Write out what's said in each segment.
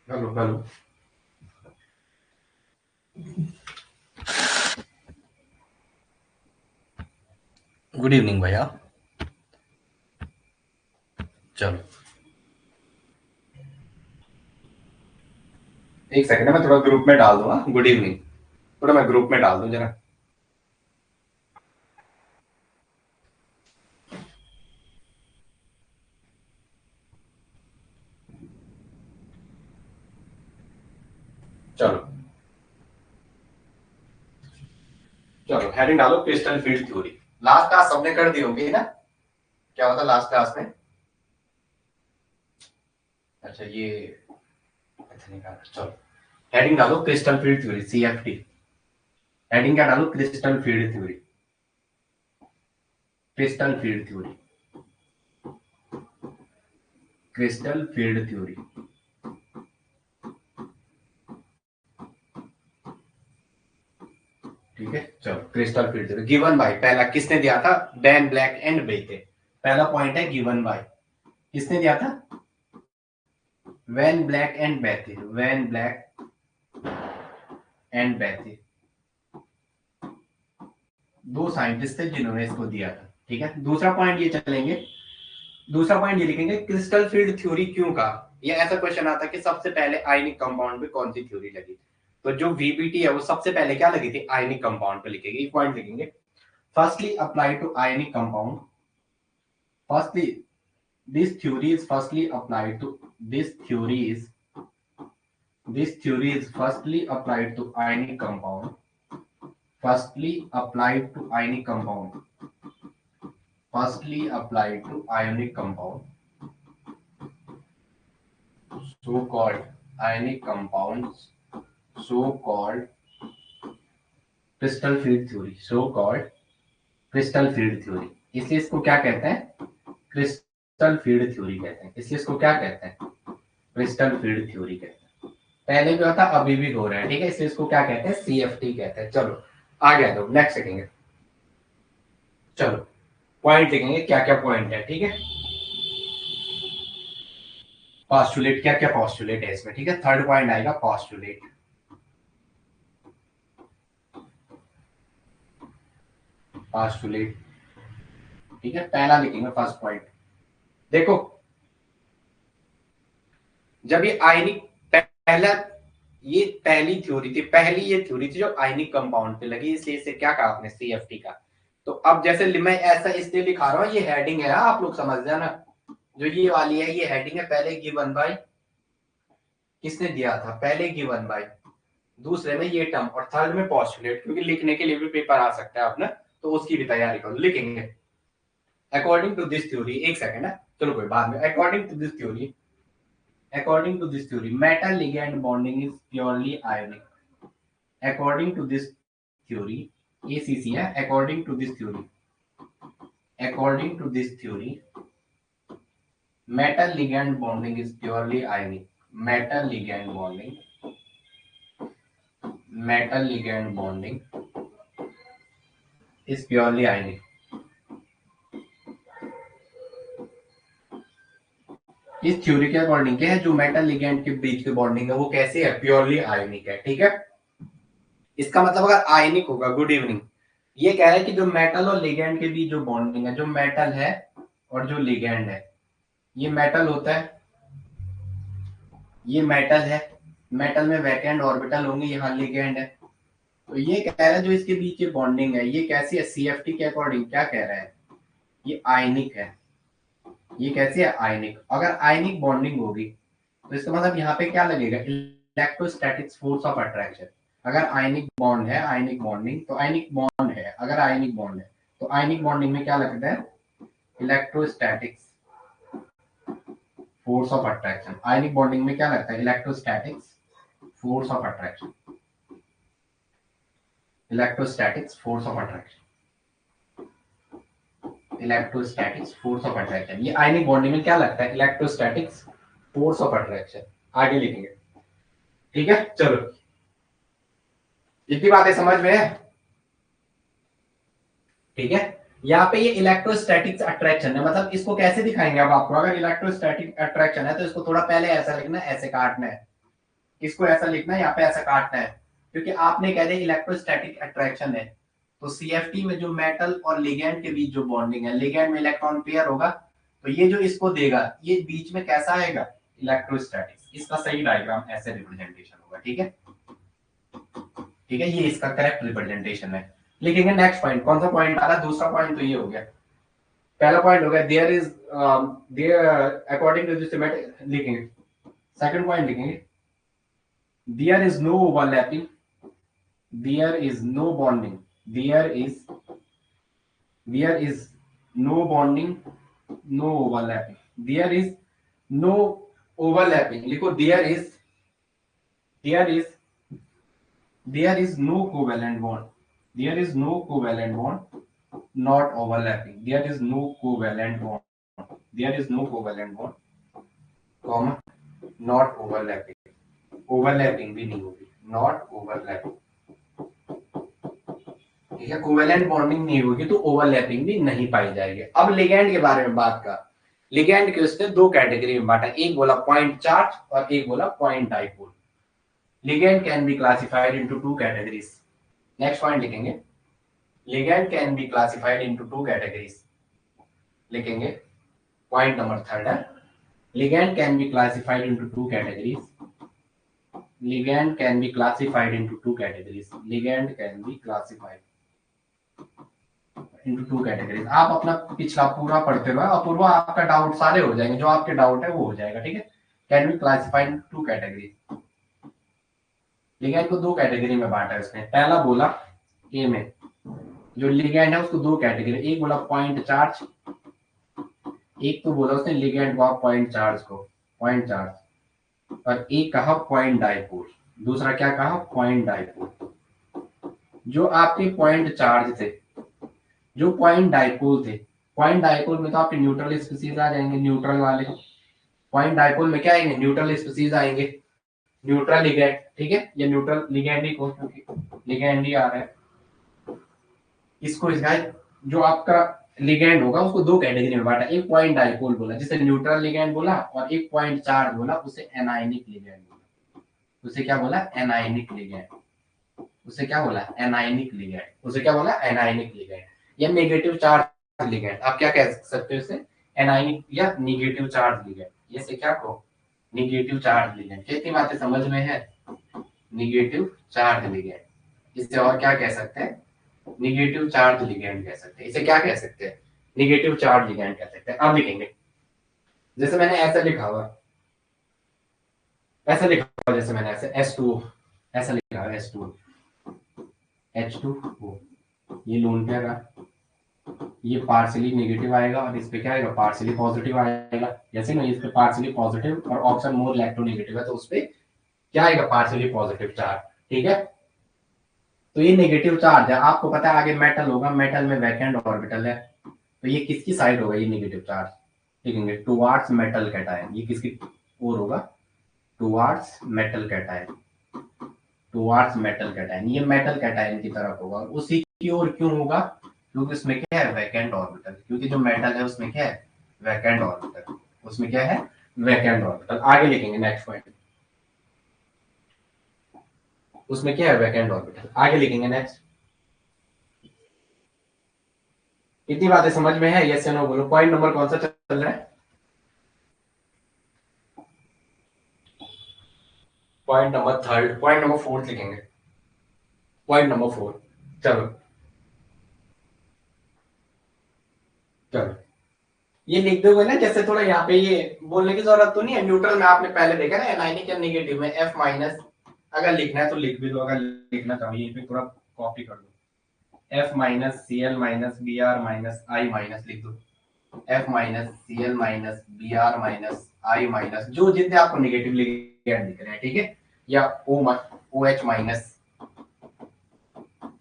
Hello hello. Good evening भैया। चलो एक सेकंड, मैं थोड़ा ग्रुप में डाल दूंगा। Good evening. थोड़ा मैं ग्रुप में डाल दूं जरा। चलो चलो, हेडिंग डालो crystal field theory. Last class सबने कर दी होगी ना? क्या होता लास्ट क्लास में? अच्छा ये अच्छा नहीं कहा। चलो हेडिंग डालो crystal field theory, CFT। Heading क्या डालो? Crystal field theory. Crystal field theory. Crystal field theory. ठीक है, चलो crystal field theory given by, पहला किसने दिया था? डैन ब्लैक एंड बेटे। पहला पॉइंट है गिवन बाय। किसने दिया था? Van Vleck and Bethe. Van Vleck and Bethe दो साइंटिस्ट थे जिन्होंने इसको दिया था। ठीक है, दूसरा पॉइंट ये चलेंगे। दूसरा पॉइंट ये लिखेंगे क्रिस्टल फील्ड थ्योरी क्यों कहा। ये ऐसा क्वेश्चन आता है कि सबसे पहले आयनिक कंपाउंड पे कौन सी थ्योरी लगी। तो जो VBT है वो सबसे पहले क्या लगी थी? आयनिक कंपाउंड पे लिखेंगे, एक पॉइंट लिखेंगे। Firstly apply to ionic compound. Firstly this theory is firstly applied to this theory is firstly applied to ionic compound. Firstly applied to ionic compound. Firstly applied to ionic compound. So called ionic compounds. So called crystal field theory. So called crystal field theory. इसलिए इसको क्या कहते हैं? Crystal field theory कहते हैं। इसलिए इसको क्या कहते हैं? क्रिस्टल फील्ड थ्योरी कहते हैं। पहले भी होता, अभी भी हो रहा है। ठीक है, इसलिए इसको क्या कहते हैं? CFT कहते हैं। चलो आगे आ जाओ, नेक्स्ट लिखेंगे। चलो पॉइंट लिखेंगे, क्या क्या पॉइंट है। ठीक है, पॉस्टुलेट, क्या क्या पॉस्टुलेट है इसमें। ठीक है, थर्ड पॉइंट आएगा पॉस्टुलेट। पॉस्टुलेट। ठीक है, पहला लिखेंगे फर्स्ट पॉइंट। देखो, जब ये आयनिक, पहला, ये पहली थ्योरी थी, पहली ये थ्योरी थी जो आयनिक कंपाउंड पे लगी, इसलिए इसे क्या कहा आपने? CFT का। तो अब जैसे मैं ऐसा इसलिए लिखा रहा हूँ, ये हेडिंग है, आप लोग समझ जाना। जो ये वाली है ये हेडिंग है, पहले गिवन बाय, किसने दिया था? पहले गिवन बाय, दूसरे में ये टर्म, और थर्ड में पॉस्टुलेट, क्योंकि लिखने के लिए भी पेपर आ सकता है अपना, तो उसकी भी तैयारी करो। लिखेंगे अकॉर्डिंग टू दिस थ्योरी, एक सेकंड है, चलो कोई बाद में। According to this theory, according to this theory, metal ligand bonding is purely ionic. According to this theory, ACC है। According to this theory, according to this theory, metal ligand bonding is purely ionic. Metal ligand bonding, metal ligand bonding is purely ionic. इस theory के according क्या है? जो metal ligand के बीच की bonding है वो कैसी है? प्योरली आयनिक है। ठीक है, इसका मतलब अगर आयनिक होगा, गुड इवनिंग, ये कह रहा है कि जो मेटल और लिगेंड के बीच जो बॉन्डिंग है, जो मेटल है और जो लिगेंड है, ये मेटल होता है, ये मेटल है, मेटल में वैकेंट ऑर्बिटल होंगे, यहाँ लिगेंड है। तो ये कह रहा है जो इसके बीच ये बॉन्डिंग है ये कैसी है? CFT के अकॉर्डिंग क्या कह रहा है? ये आयनिक है। ये कैसी है? आयनिक। अगर आयनिक बॉन्डिंग होगी तो इसका मतलब यहाँ पे क्या लगेगा? Electrostatics force of attraction. अगर आयनिक बॉन्ड है, आयनिक बॉन्डिंग, तो आयनिक बॉन्ड है, अगर आयनिक बॉन्ड है तो आयनिक बॉन्डिंग में क्या लगता है? Electrostatics force of attraction. Ionic bonding में क्या लगता है? Electrostatics force of attraction. Electrostatics force of attraction. Electrostatics force of attraction, ये आयनिक बॉन्डिंग में क्या लगता है? Electrostatics force of attraction. आगे लिखेंगे। ठीक है, चलो इतनी बातें समझ में है? ठीक है, यहाँ पे ये इलेक्ट्रोस्टैटिक्स अट्रैक्शन है, मतलब इसको कैसे दिखाएंगे अब आपको? अगर इलेक्ट्रोस्टैटिक अट्रैक्शन है तो इसको थोड़ा पहले ऐसा लिखना है, ऐसे काटना है। इसको ऐसा लिखना है, यहाँ पे ऐसा काटना है, क्योंकि आपने कह दिया इलेक्ट्रोस्टैटिक अट्रैक्शन है। तो सीएफटी में जो मेटल और लिगैंड के बीच जो बॉन्डिंग है, लिगैंड में इलेक्ट्रॉन पेयर होगा, तो ये जो इसको देगा ये बीच में कैसा आएगा, इलेक्ट्रोस्टैटिक्स। इसका सही डायग्राम ऐसे रिप्रेजेंटेशन होगा। ठीक है, ठीक है, ये इसका करेक्ट रिप्रेजेंटेशन है। लिखेंगे नेक्स्ट पॉइंट, कौन सा पॉइंट आ रहा है, दूसरा पॉइंट तो ये हो गया। पहला पॉइंट हो गया there is there according to this symmetric, लिखेंगे सेकंड पॉइंट लिखेंगे there is no overlapping, there is no bonding, there is no bonding, no overlapping, there is no overlapping, लिखो there is there is no covalent bond, there is no covalent bond, not overlapping, there is no covalent bond, there is no covalent bond, comma, not overlapping, overlapping भी नहीं होगी, not overlapping। ठीक है, covalent bonding नहीं होगी तो overlapping भी नहीं पाई जाएगी। अब लिगैंड के बारे में बात कर, लिगैंड के उसने दो कैटेगरी में बांटा, एक बोला पॉइंट चार्ज और एक बोला point dipole. Ligand can be classified into two categories. Next point लिखेंगे ligand can be classified into two categories, लिखेंगे पॉइंट नंबर थर्ड है ligand can be classified into two categories, ligand can be classified into two categories, ligand can be classified into two categories. आप अपना पिछला पूरा पढ़ते हुए अपूर्वा आपका doubt सारे हो जाएंगे, जो आपके डाउट है वो हो जाएगा। ठीक है, can be classified into two categories. Ligand को दो कैटेगरी में बांटा है उसने। पहला बोला ए में जो लिगैंड है उसको दो कैटेगरी, एक बोला पॉइंट चार्ज, एक तो बोला उसने लिगैंड को पॉइंट चार्ज को पॉइंट चार्ज, और एक कहा पॉइंट डाइपोल, दूसरा क्या कहा पॉइंट डाइपोल। जो आपके पॉइंट चार्ज थे, जो पॉइंट डाइपोल थे, पॉइंट डाइपोल में तो आपके न्यूट्रल स्पीसीज आ जाएंगे, न्यूट्रल वाले। पॉइंट डाइपोल में क्या आएंगे, न्यूट्रल स्पीसीज आएंगे, न्यूट्रल लिगैंड। ठीक है, ये न्यूट्रल लिगैंड ही को, क्योंकि लिगैंड ही आ रहा है इसको। इसका जो आपका लिगैंड होगा उसको दो कैटेगरी में बांटा, एक पॉइंट डाइपोल बोला जिसे न्यूट्रल लिगैंड बोला, और एक पॉइंट चार्ज बोला उसे एनायनिक लिगैंड बोला। उसे क्या बोला, एनायनिक लिगैंड। उसे क्या बोला, एनायनिक लिगैंड। उसे क्या बोला, एनायनिक लिगैंड या नेगेटिव चार्ज लिगैंड। आप क्या कह सकते हो इसे, एनायनिक या नेगेटिव चार्ज लिगैंड। ये से क्या को, नेगेटिव चार्ज लिगैंड। कितनी बातें समझ में है, नेगेटिव चार्ज लिगैंड। इससे और क्या कह सकते हैं, नेगेटिव चार्ज लिगैंड कह सकते हैं। इसे क्या कह सकते हैं, नेगेटिव चार्ज लिगैंड कह सकते हैं। अब लिखेंगे जैसे मैंने ऐसा लिखा हुआ, ऐसा लिखा हुआ, जैसे मैंने ऐसे H2O ऐसा लिखा हुआ, H2O H2O, ये लोन पेयर का, ये पार्शियली नेगेटिव आएगा और इस पे क्या आएगा, पार्शियली पॉजिटिव आएगा। जैसे ना इस पे पार्शियली पॉजिटिव और ऑप्शन मोर इलेक्ट्रोनेगेटिव है तो उस पे क्या आएगा, पार्शियली पॉजिटिव चार्ज। ठीक है, तो ये नेगेटिव चार्ज है। आपको पता है आगे मेटल होगा, मेटल में वैकेंट ऑर्बिटल है, तो ये किसकी साइड होगा, ये नेगेटिव चार्ज। लिखेंगे टुवार्ड्स मेटल कैटायन, ये किसकी ओर होगा, towards metal cation, towards metal cation, ये मेटल कैटायन की तरफ होगा। उसी की ओर क्यों होगा, क्योंकि उसमें क्या है, वैकेंट ऑर्बिटल। क्योंकि जो मेटल है उसमें क्या है, वैकेंट ऑर्बिटल। उसमें क्या है, वैकेंट ऑर्बिटल। आगे लिखेंगे नेक्स्ट पॉइंट, उसमें क्या है, वैकेंट ऑर्बिटल। आगे लिखेंगे नेक्स्ट। इतनी बातें समझ में है, यस या नो बोलो। पॉइंट नंबर कौन सा चल रहा है, point number third, point number fourth लिखेंगे, पॉइंट नंबर फोर। चलो चलो, ये लिख दोगे ना, जैसे थोड़ा यहाँ पे ये बोलने की जरूरत तो नहीं है। न्यूट्रल में आपने पहले देखा ना, एनायनिक या नेगेटिव में F माइनस, अगर लिखना है तो लिख भी दो, अगर लिखना चाहो ये पे थोड़ा कॉपी कर दो। F minus C L minus B R minus I minus लिख दो, F minus C L minus B R minus I minus, जो जितने आपको नेगेटिव लिख रहे हैं। ठीक है, या ओ एच माइनस,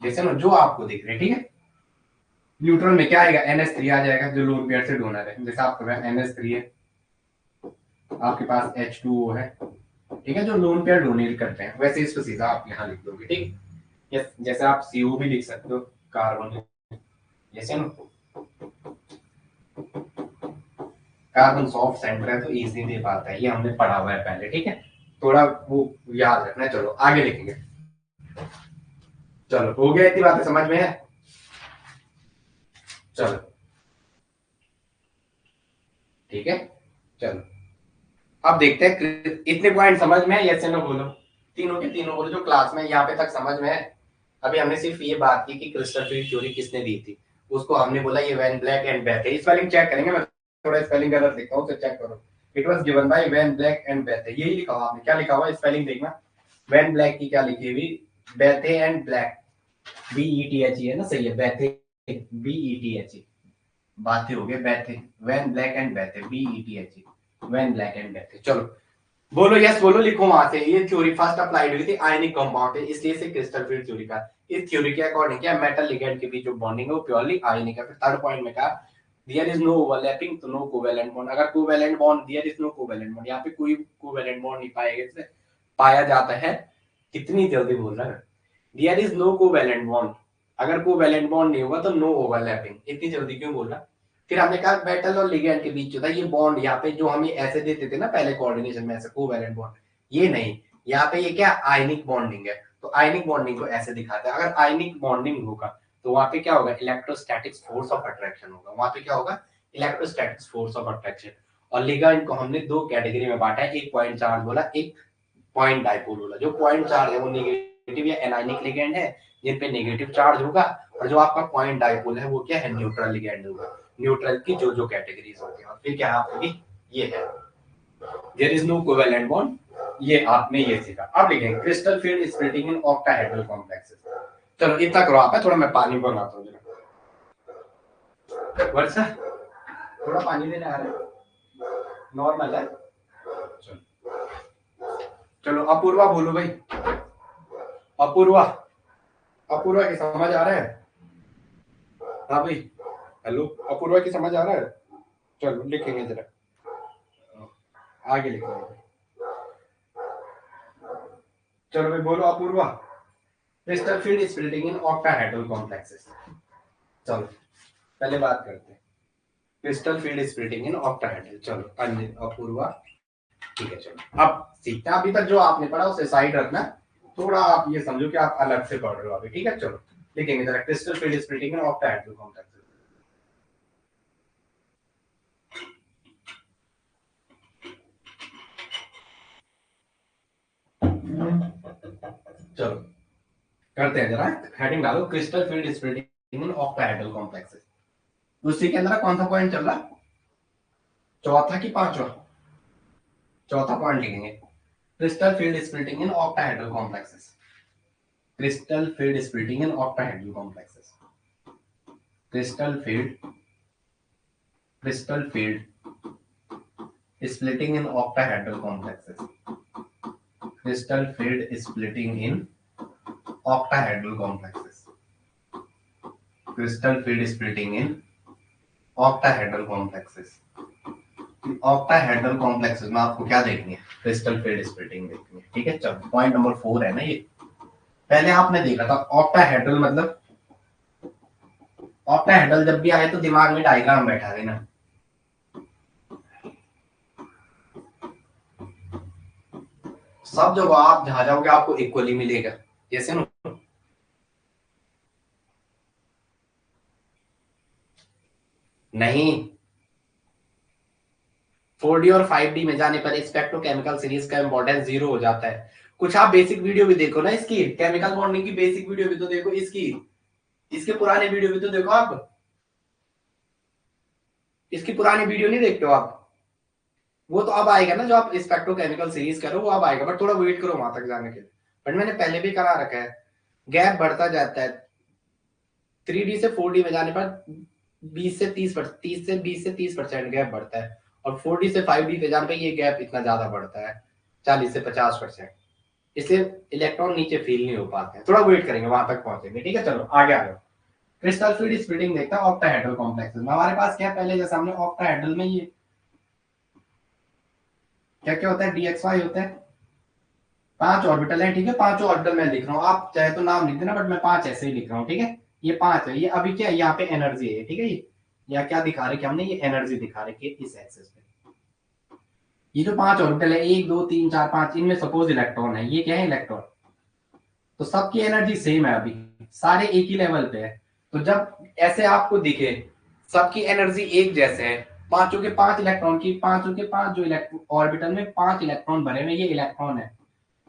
जैसे ना जो आपको दिख रहे हैं। ठीक है, न्यूट्रल में क्या आएगा, NH3 आ जाएगा जो लोन पेयर से डोनर है। जैसे आपके पास NH3 है, आपके पास H2O है, ठीक है, जो लोन पेयर डोनेट करते हैं, वैसे इसको सीधा आप यहाँ लिख दोगे। ठीक, जैसे आप CO भी लिख सकते हो, कार्बन, जैसे ना कार्बन सॉफ्ट सेंटर है तो इजी दे पाता है, ये हमने पढ़ा हुआ है पहले। ठीक है, थोड़ा वो याद रखना है। चलो आगे लिखेंगे। चलो हो गया, इतनी बातें समझ में है। चलो ठीक है। चलो अब देखते हैं इतने पॉइंट समझ में है, यस या नो बोलो। तीनों के तीनों बोलो जो क्लास में यहाँ पे तक समझ में है। अभी हमने सिर्फ ये बात की कि क्रिस्टल फील्ड थ्योरी किसने दी थी, उसको हमने बोला ये Van Vleck and Bethe. Spelling check करेंगे, मैं थोड़ा स्पेलिंग गलत लिखता हूँ तो चेक करो। It was given by Van Vleck and Bethe, यही लिखा हुआ आपने। क्या लिखा हुआ स्पेलिंग देखना, वैन ब्लैक की क्या लिखी हुई, बेथे एंड ब्लैक, बीईटीएच है ना, सही है, बेथे बीईटीएच, बातें हो गए Bethe, Van Vleck and Bethe BETH, Van Vleck and Bethe. चलो बोलो यस बोलो, लिखो वहां से। ये थ्योरी फर्स्ट अप्लाइड हुई थी आयनिक कंपाउंड है, इसलिए इसे क्रिस्टल फील्ड थ्योरी का। इस थ्योरी के अकॉर्डिंग क्या मेटल लिगेंड के बीच जो बॉन्डिंग है वो प्योरली आयनिक है। फिर थर्ड पॉइंट में कहा देयर इज नो ओवरलैपिंग तो नो कोवेलेंट बॉन्ड। अगर covalent bond, there is no covalent bond, यहाँ पे कोई कोवेलेंट बॉन्ड नहीं पाएगा, इससे पाया जाता है। कितनी जल्दी बोल रहा है, there is no covalent bond, अगर कोवेलेंट बॉन्ड नहीं होगा तो नो ओवरलैपिंग। इतनी जल्दी क्यों बोल रहा। फिर हमने कहा मेटल और लिगेंड के बीच जो था ये बॉन्ड, यहाँ पे जो हमें ऐसे देते थे ना पहले कोऑर्डिनेशन में, ऐसे कोवेलेंट बॉन्ड, ये नहीं, यहाँ पे ये क्या आयनिक बॉन्डिंग है। तो आयनिक बॉन्डिंग को ऐसे दिखाते हैं। अगर आयनिक बॉन्डिंग होगा तो वहां पे क्या होगा, इलेक्ट्रोस्टैटिक फोर्स ऑफ अट्रैक्शन होगा। वहां पे क्या होगा, इलेक्ट्रोस्टैटिक फोर्स ऑफ अट्रैक्शन। और लिगेंड को हमने दो कैटेगरी में बांटा है, एक पॉइंट चार्ज बोला, एक पॉइंट डाइपोल बोला। जो पॉइंट चार्ज है वो नेगेटिव या एनायनिक लिगेंड है जिन पे नेगेटिव चार्ज होगा, और जो आपका पॉइंट डाइपोल है वो क्या है, न्यूट्रल लिगेंड होगा। न्यूट्रल की जो जो कैटेगरीज होती है। और फिर क्या आपकी ये है there is no covalent bond, ये आपने ये सीखा। अब लिखेंगे crystal field splitting in octahedral complexes. चलो इतना करो आप, थोड़ा मैं पानी बनाता हूँ जरा। वर्षा थोड़ा पानी लेने आ रहा है, नॉर्मल है। चलो अपूर्वा बोलो भाई, अपूर्वा, अपूर्वा की समझ आ रहा है। हाँ भाई हेलो, अपूर्वा की समझ आ रहा है। चलो लिखेंगे जरा, आगे लिखेंगे। चलो भाई बोलो Apoorva, crystal field splitting in octahedral complexes. चलो पहले बात करते हैं crystal field splitting in octahedral. चलो अंजित अपूर्वा, ठीक है। चलो अब सीखते हैं, अभी तक जो आपने पढ़ा उसे साइड रखना, थोड़ा आप ये समझो कि आप अलग से पढ़ रहे हो अभी, ठीक है। चलो लिखेंगे जरा crystal field splitting in octahedral complexes. चलो करते हैं जरा, हेडिंग डालो crystal field splitting in octahedral complexes. उसी के अंदर कौन सा पॉइंट चल रहा, चौथा की पांचवा, चौथा पॉइंट लिखेंगे crystal field splitting in octahedral complexes. Crystal field splitting in octahedral complexes. Crystal field splitting in octahedral complexes. Crystal field splitting in octahedral complexes. Crystal field splitting in octahedral complexes. Octahedral complexes में आपको क्या देखनी है, crystal field splitting देखनी है, ठीक है। चलो पॉइंट नंबर 4 है ना ये, पहले आपने देखा था ऑक्टाहेड्रल मतलब, ऑक्टाहेड्रल जब भी आए तो दिमाग में डायग्राम बैठा देना। सब जगह आप जहां जाओगे आपको इक्वली मिलेगा, जैसे ना नहीं 4D और 5D में जाने पर स्पेक्ट्रोकेमिकल सीरीज का इंपॉर्टेंस 0 हो जाता है। कुछ आप बेसिक वीडियो भी देखो ना इसकी, केमिकल बॉन्डिंग की बेसिक वीडियो भी तो देखो इसकी, इसके पुराने वीडियो भी तो देखो आप, इसकी पुरानी वीडियो नहीं देखते हो आप। वो तो अब आएगा ना, जो आप स्पेक्ट्रोकेमिकल सीरीज करो वो अब आएगा, बट थोड़ा वेट करो वहां तक जाने के लिए। बट मैंने पहले भी करा रखा है, गैप बढ़ता जाता है। 3D से 4D में जाने पर 20 से 30% गैप बढ़ता है, और 4D से 5D पे जाने पर ये गैप इतना ज्यादा बढ़ता है, 40 से 50%। इसलिए इलेक्ट्रॉन नीचे फील नहीं हो पाते हैं, थोड़ा वेट करेंगे वहां तक पहुंचेंगे, ठीक है। चलो आगे आ जाओ, क्रिस्टल फील्ड स्प्लिटिंग देखता है ऑक्टाहेड्रल कॉम्प्लेक्सेस में। हमारे पास क्या पहले जैसे हमने ऑक्टाहेड्रल में ये क्या क्या होता है, डीएक्सवाई होता है, 5 ऑर्बिटल है, ठीक है। 5 ऑर्बिटल मैं लिख रहा हूँ, आप चाहे तो नाम लिख देना, बट मैं 5 ऐसे ही लिख रहा हूँ, ठीक है। ये 5 है, ये अभी क्या है, यहाँ पे एनर्जी है, ठीक है। ये या क्या दिखा रहे कि हमने ये एनर्जी दिखा रहे कि इस एक्सेस पे ये जो 5 ऑर्बिटल है 1 2 3 4 5, इनमें सपोज इलेक्ट्रॉन है, ये क्या है इलेक्ट्रॉन, तो सबकी एनर्जी सेम है, अभी सारे एक ही लेवल पे है। तो जब ऐसे आपको दिखे सबकी एनर्जी एक जैसे है, पांचों के 5 इलेक्ट्रॉन की, पांचों के 5 जो इलेक्ट्रॉन ऑर्बिटल में 5 इलेक्ट्रॉन भरे हुए, ये इलेक्ट्रॉन है,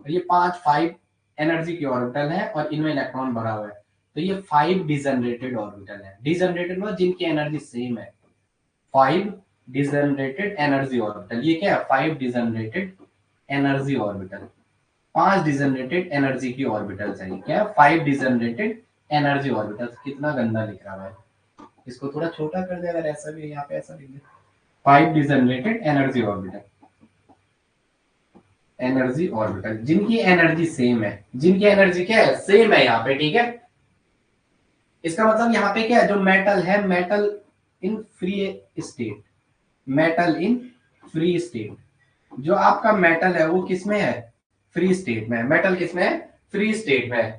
और ये 5 एनर्जी की ऑर्बिटल है और इनमें इलेक्ट्रॉन भरा हुआ है, तो ये 5 डिजनरेटेड ऑर्बिटल है। डिजनरेटेड मतलब जिनकी एनर्जी सेम है, 5 डिजनरेटेड एनर्जी ऑर्बिटल। ये क्या है, 5 degenerated energy orbital, 5 degenerated energy की ऑर्बिटल्स है। क्या है, 5 डिजनरेटेड एनर्जी ऑर्बिटल्स। कितना गंदा लिख रहा है, इसको थोड़ा छोटा कर दे, अगर ऐसा भी यहाँ पे ऐसा लिख दे, 5 degenerated energy orbital, energy orbital जिनकी एनर्जी सेम है, जिनकी एनर्जी क्या है, सेम है यहाँ पे, ठीक है। इसका मतलब यहाँ पे क्या है, जो मेटल है, metal in free state, metal in free state, जो आपका मेटल है वो किसमें है, फ्री स्टेट में। मेटल किसमें है, फ्री स्टेट में है,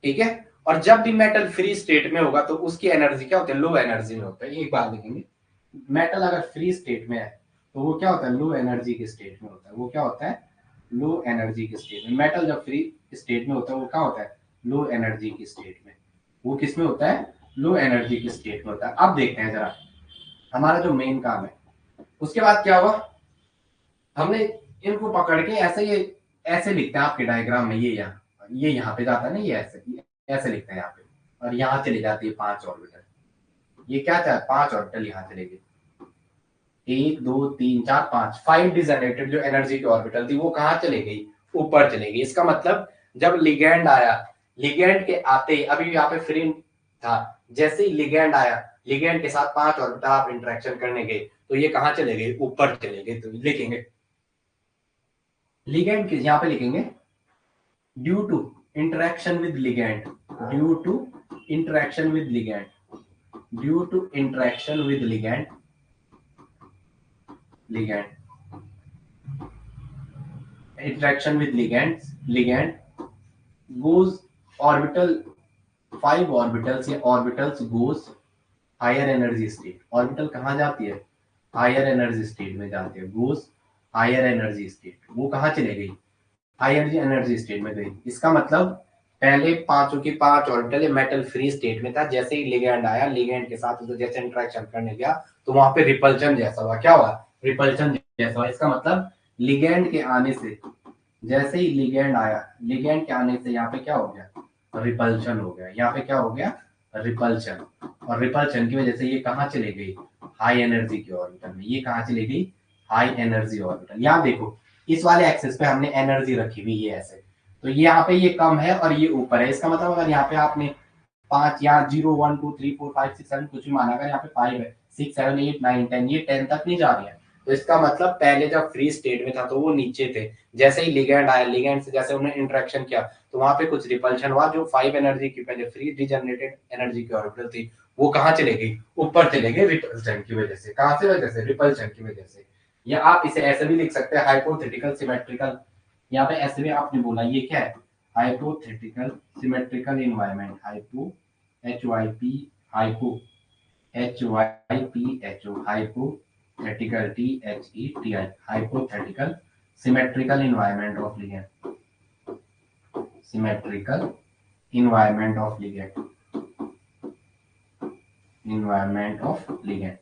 ठीक है। और जब भी मेटल फ्री स्टेट में होगा तो उसकी एनर्जी क्या होती है, लो एनर्जी में होता है। एक बात देखेंगे, मेटल अगर फ्री स्टेट में है तो वो क्या होता है, लो एनर्जी के स्टेट में होता है। वो क्या होता है, लो एनर्जी के स्टेट में। मेटल जब फ्री स्टेट में होता है वो क्या होता है, लो एनर्जी की स्टेट में। वो किस में होता है, लो एनर्जी की स्टेट में होता है। अब देखते हैं जरा हमारा जो मेन काम है, उसके बाद क्या हुआ, हमने इनको पकड़ के ऐसे, ये ऐसे लिखते हैं आपके डायग्राम में, ये यहाँ पे जाता है ना, ये ऐसे लिखते हैं यहाँ पे, और यहाँ चली जाती है 5 ऑर्बिटल। ये क्या चाहे, 5 ऑर्बिटल यहाँ चले गए, 1 2 3 4 5, 5 डिजनरेटेड जो एनर्जी की ऑर्बिटल थी वो कहाँ चले गई, ऊपर चले गई। इसका मतलब जब लिगैंड आया, लिगैंड के आते ही, अभी यहाँ पे फ्री था, जैसे ही लिगैंड आया, लिगैंड के साथ 5 ऑर्बिटल आप इंटरेक्शन करने गए तो ये कहाँ चले गए, ऊपर चले गए। तो लिखेंगे लिगैंड के, यहाँ पे लिखेंगे due to interaction with ligand, due to interaction with ligand, due to interaction with ligand, ligand, interaction with ligands, ligand goes orbital, 5 orbitals या orbitals goes higher energy state। Orbital कहाँ जाती है, हायर एनर्जी स्टेट में जाती है, goes higher energy state. वो कहाँ चले गई, हायर एनर्जी स्टेट में गई। इसका मतलब पहले पांचों की 5 ऑर्बिटल मेटल फ्री स्टेट में था, जैसे ही लिगैंड आया, लिगैंड के साथ उसे जैसे इंटरेक्शन करने गया तो वहां पे रिपल्शन जैसा हुआ। क्या हुआ, रिपल्शन जैसा हुआ। इसका मतलब लिगैंड के आने से, जैसे ही लिगैंड आया, लिगैंड के आने से यहाँ पे क्या हो गया, रिपल्शन हो गया। यहाँ पे क्या हो गया, रिपल्शन। और रिपल्शन की वजह से ये कहाँ चले गई, हाई एनर्जी की ऑर्बिटल में। ये कहाँ चली गई, हाई एनर्जी ऑर्बिटल। यहाँ देखो इस वाले एक्सिस पे हमने एनर्जी रखी हुई, ये ऐसे, तो ये यहाँ पे ये कम है और ये ऊपर है। इसका मतलब अगर यहाँ पे आपने 5 या 0 1 2 3 4 5 6 7 कुछ भी माना, अगर यहाँ पे 5 है, 6 7 8 9 10, ये 10 तक नहीं जा रही है, तो इसका मतलब पहले जब फ्री स्टेट में था तो वो नीचे थे। जैसे ही लिगैंड आया, लिगैंड से जैसे उन्होंने इंटरेक्शन किया तो वहां पे कुछ रिपल्शन हुआ। जो 5 एनर्जी की पहले फ्री डिजनरेटेड एनर्जी की ऑर्बिटल थी वो कहाँ चले गई, ऊपर चले गए, रिपल्शन की वजह से। कहाँ से वजह से, रिपल्शन की वजह से। या आप इसे ऐसे भी लिख सकते हैं, हाइपोथेटिकल सिमेट्रिकल। यहाँ पे ऐसे भी आपने बोला, ये क्या है, hypothetical symmetrical environment, hypo HYP, hypo HYPHO, hypothetical THETI, hypothetical symmetrical environment of ligand, symmetrical environment of ligand, environment of ligand,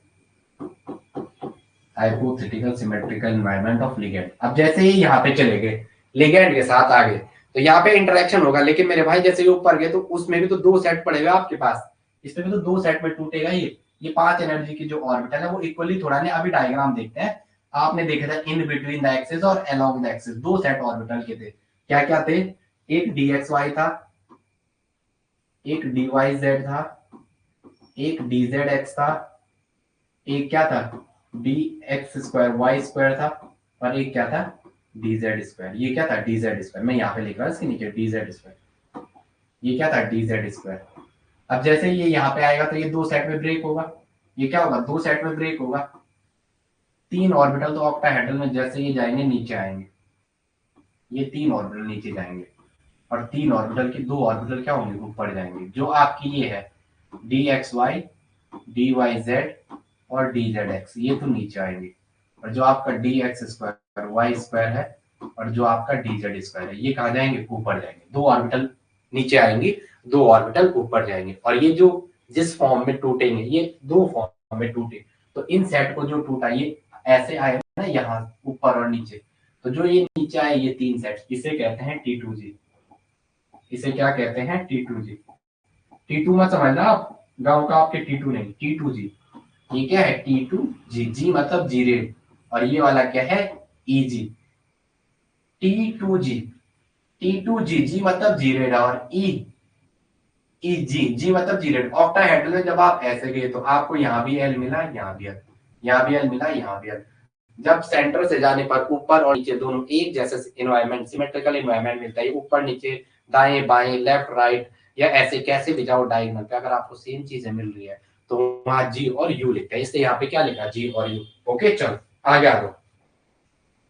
hypothetical symmetrical environment of ligand. अब जैसे ही यहाँ पे चले गए, लिगैंड के साथ आ गए, तो यहाँ पे इंटरेक्शन होगा। लेकिन मेरे भाई जैसे ही ऊपर गए तो उसमें भी तो 2 सेट पड़े हुए आपके पास, इसमें भी तो 2 सेट में टूटेगा। ये 5 एनर्जी की जो ऑर्बिटल है वो इक्वली थोड़ा नहीं, अभी डायग्राम देखते हैं। आपने देखा था इन बिटवीन द एक्सिस और along the axis 2 set orbital के थे। क्या क्या थे, एक dxy था, एक dyz था, एक dzx था, एक क्या था, dx स्क्वायर y स्क्वायर था, और एक क्या था, dz स्क्वायर। ये क्या था, dz स्क्वायर। मैं यहाँ पे लिख रहा हूँ इसके नीचे dz स्क्वायर। ये क्या था, dz स्क्वायर। अब जैसे ये यहाँ पे आएगा तो ये 2 सेट में ब्रेक होगा। ये क्या होगा, 2 सेट में ब्रेक होगा। 3 ऑर्बिटल तो ऑक्टाहेड्रल में जैसे ये जाएंगे नीचे आएंगे, ये 3 ऑर्बिटल नीचे जाएंगे, और 3 ऑर्बिटल की 2 ऑर्बिटल क्या होंगे, ऊपर जाएंगे। जो आपकी ये है dxy, dyz और dzx, ये तो नीचे आएंगे। और जो आपका d x square Y square है और जो आपका डी जेड स्क्वायर है, ये कहाँ जाएंगे? ऊपर जाएंगे। दो ऑर्बिटल नीचे आएंगे, दो ऑर्बिटल ऊपर जाएंगे। और ये जो जिस फॉर्म में टूटेंगे, ये दो फॉर्म में टूटे, तो इन सेट को जो टूटा ये ऐसे आएगा ना, यहाँ ऊपर और नीचे, तो जो ये नीचे आए ये तीन सेट, इसे कहते हैं T2G। इसे क्या कहते हैं? T2G। T2 मत समझना आप, गांव का आपके T2 नहीं, T2G। ये क्या है? T2G। जी मतलब जी रेड, और ये वाला क्या है? EG। T2G, T2G, जी मतलब जी रेड, और जी मतलब जी रेड। ऑक्टाहेड्रल में जब आप ऐसे गए तो आपको यहाँ भी एल मिला, यहाँ भी एल, यहाँ भी एल मिला, यहाँ भी एल। जब सेंटर से जाने पर ऊपर और नीचे दोनों एक जैसे एनवायरमेंट, सिमेट्रिकल एनवायरमेंट मिलता है। ऊपर नीचे, दाएं बाएं, लेफ्ट राइट, या ऐसे कैसे भी जाओ डायगोनल पे, अगर आपको सेम चीजें मिल रही है तो वहां जी और यू लिखते हैं। इसलिए यहाँ पे क्या लिखा? जी और यू। ओके चलो आगे आ दो।